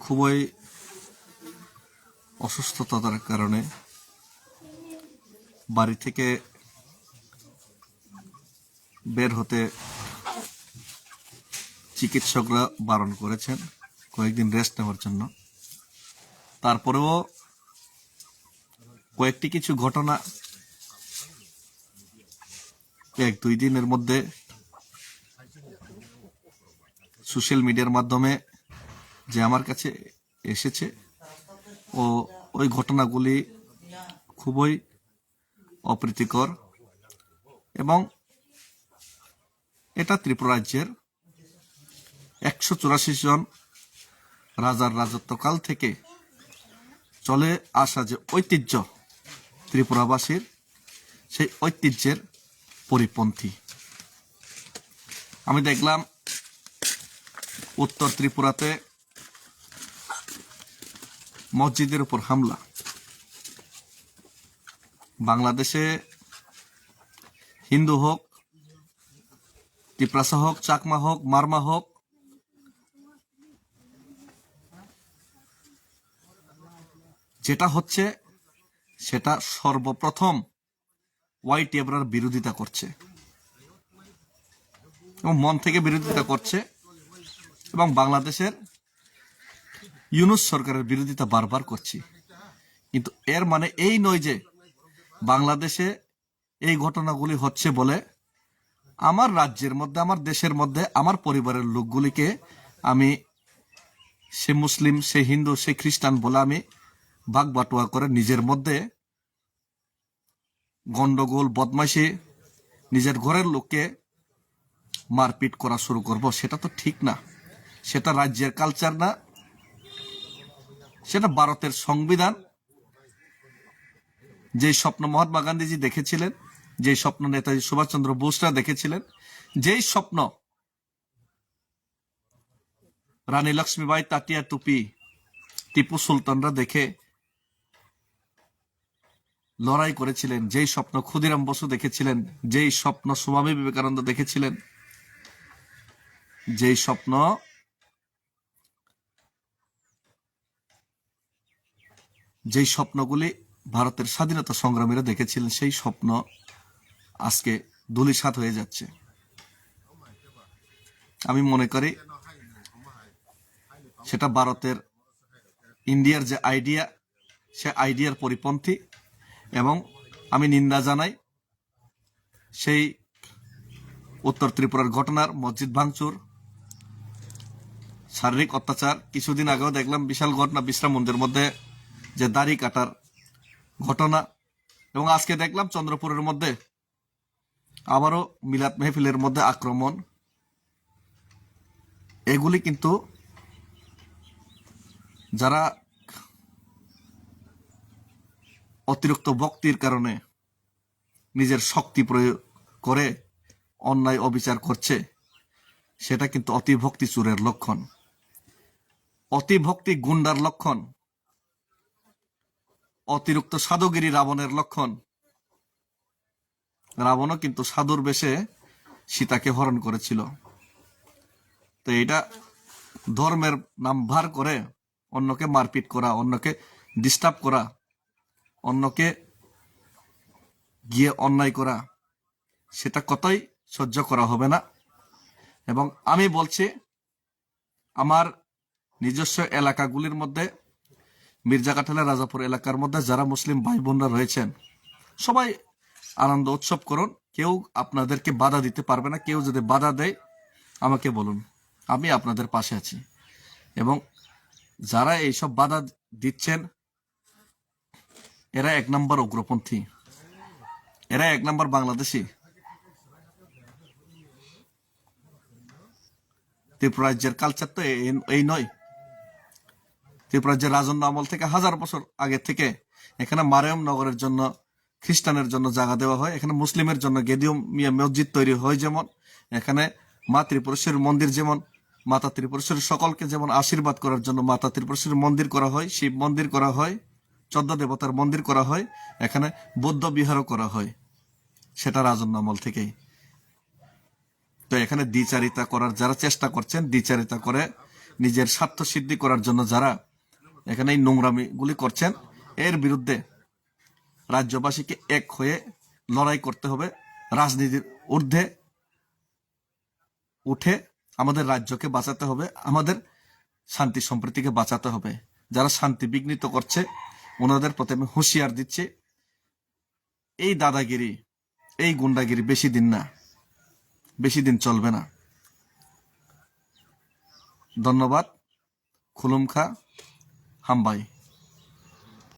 খুবই অসুস্থতার কারণে বাড়ি থেকে বের হতে চিকিৎসকরা বারণ করেছেন কয়েকদিন রেস্ট নেওয়ার জন্য। তারপরেও কয়েকটি কিছু ঘটনা 1-2 দিনের মধ্যে সোশ্যাল মিডিয়ার মাধ্যমে যে আমার কাছে এসেছে ও ওই ঘটনাগুলি খুবই অপ্রীতিকর এবং এটা ত্রিপুরা রাজ্যের 184 জন রাজার রাজত্বকাল থেকে চলে আসা যে ঐতিহ্য ত্রিপুরাবাসীর, সেই ঐতিহ্যের পরিপন্থী। আমি দেখলাম উত্তর ত্রিপুরাতে মসজিদের উপর হামলা। বাংলাদেশে হিন্দু হোক, টিপ্রাসা হোক, চাকমা হোক, মারমা হোক, যেটা হচ্ছে সেটা সর্বপ্রথম হোয়াইট এবরার বিরোধিতা করছে এবং মন থেকে বিরোধিতা করছে এবং বাংলাদেশের ইউনূস সরকারের বিরোধিতা বারবার করছি। কিন্তু এর মানে এই নয় যে বাংলাদেশে এই ঘটনাগুলি হচ্ছে বলে আমার রাজ্যের মধ্যে, আমার দেশের মধ্যে, আমার পরিবারের লোকগুলিকে আমি সে মুসলিম, সে হিন্দু, সে খ্রিস্টান বলে আমি ভাগ বাটোয়া করে নিজের মধ্যে গন্ডগোল, বদমাইশি, নিজের ঘরের লোককে মারপিট করা শুরু করব, সেটা তো ঠিক না। সেটা রাজ্যের কালচার না, সেটা ভারতের সংবিধান। যে স্বপ্ন মহাত্মা গান্ধীজি দেখেছিলেন, যে স্বপ্ন নেতাজি সুভাষচন্দ্র বোসরা দেখেছিলেন, যেই স্বপ্ন রানী লক্ষ্মীবাই, তাতিয়া টুপি, টিপু সুলতানরা দেখে লড়াই করেছিলেন, যেই স্বপ্ন ক্ষুদিরাম বসু দেখেছিলেন, যেই স্বপ্ন স্বামী বিবেকানন্দ দেখেছিলেন, যেই স্বপ্ন যেই স্বপ্নগুলি ভারতের স্বাধীনতা সংগ্রামীরা দেখেছিলেন, সেই স্বপ্ন আজকে ধূলিসাৎ হয়ে যাচ্ছে। আমি মনে করি সেটা ভারতের, ইন্ডিয়ার যে আইডিয়া, সে আইডিয়ার পরিপন্থী এবং আমি নিন্দা জানাই সেই উত্তর ত্রিপুরার ঘটনার, মসজিদ ভাঙচুর, শারীরিক অত্যাচার। কিছুদিন আগেও দেখলাম বিশাল ঘটনা বিশ্রাম মন্দিরের মধ্যে যে দাড়ি কাটার ঘটনা, এবং আজকে দেখলাম চন্দ্রপুরের মধ্যে আবারও মিলাদ মেহফিলের মধ্যে আক্রমণ। এগুলি কিন্তু যারা অতিরিক্ত ভক্তির কারণে নিজের শক্তি প্রয়োগ করে অন্যায় অবিচার করছে, সেটা কিন্তু অতিভক্তি চোরের লক্ষণ, অতিভক্তি গুন্ডার লক্ষণ, অতিরিক্ত সাধুগিরি রাবণের লক্ষণ। রাবণও কিন্তু সাধুর বেশে সীতাকে হরণ করেছিল। তো এটা ধর্মের নাম ভার করে অন্যকে মারপিট করা, অন্যকে ডিস্টার্ব করা, অন্যকে গিয়ে অন্যায় করা, সেটা কতই সহ্য করা হবে না। এবং আমি বলছি, আমার নিজস্ব এলাকাগুলির মধ্যে, মির্জাকাঠালা, রাজাপুর এলাকার মধ্যে যারা মুসলিম ভাই বোনরা রয়েছেন, সবাই আনন্দ উৎসব করুন। কেউ আপনাদেরকে বাধা দিতে পারবে না। কেউ যদি বাধা দেয় আমাকে বলুন, আমি আপনাদের পাশে আছি। এবং যারা এইসব বাধা দিচ্ছেন, এরা 1 নম্বর উগ্রপন্থী, এরা 1 নম্বর বাংলাদেশি। ত্রিপুরা রাজ্যের কালচার তো এই নয়। ত্রিপুরা রাজ্যের রাজন্য আমল থেকে 1000 বছর আগে থেকে এখানে মারিয়ম নগরের জন্য, খ্রিস্টানের জন্য জায়গা দেওয়া হয়, এখানে মুসলিমের জন্য গেদিয়ম মিয়া মসজিদ তৈরি হয়, যেমন এখানে মা ত্রিপুরেশ্বরীর মন্দির, যেমন মাতা ত্রিপুরেশ্বরী সকলকে যেমন আশীর্বাদ করার জন্য মাতা ত্রিপুরেশ্বরীর মন্দির করা হয়, শিব মন্দির করা হয়, 14 দেবতার মন্দির করা হয়, এখানে বৌদ্ধ বিহারও করা হয়, সেটা রাজন্য আমল থেকেই। তো এখানে দ্বিচারিতা করার যারা চেষ্টা করছেন, দ্বিচারিতা করে নিজের স্বার্থ সিদ্ধি করার জন্য যারা এখানে এই নোংরামিগুলি করছেন, এর বিরুদ্ধে রাজ্যবাসীকে এক হয়ে লড়াই করতে হবে। রাজনীতির ঊর্ধ্বে উঠে আমাদের রাজ্যকে বাঁচাতে হবে, আমাদের শান্তি সম্প্রীতিকে বাঁচাতে হবে। যারা শান্তি বিঘ্নিত করছে ওনাদের প্রতি আমি হুঁশিয়ার দিচ্ছি, এই দাদাগিরি, এই গুন্ডাগিরি বেশি দিন না, বেশি দিন চলবে না। ধন্যবাদ। খুলুমখা হামবাই।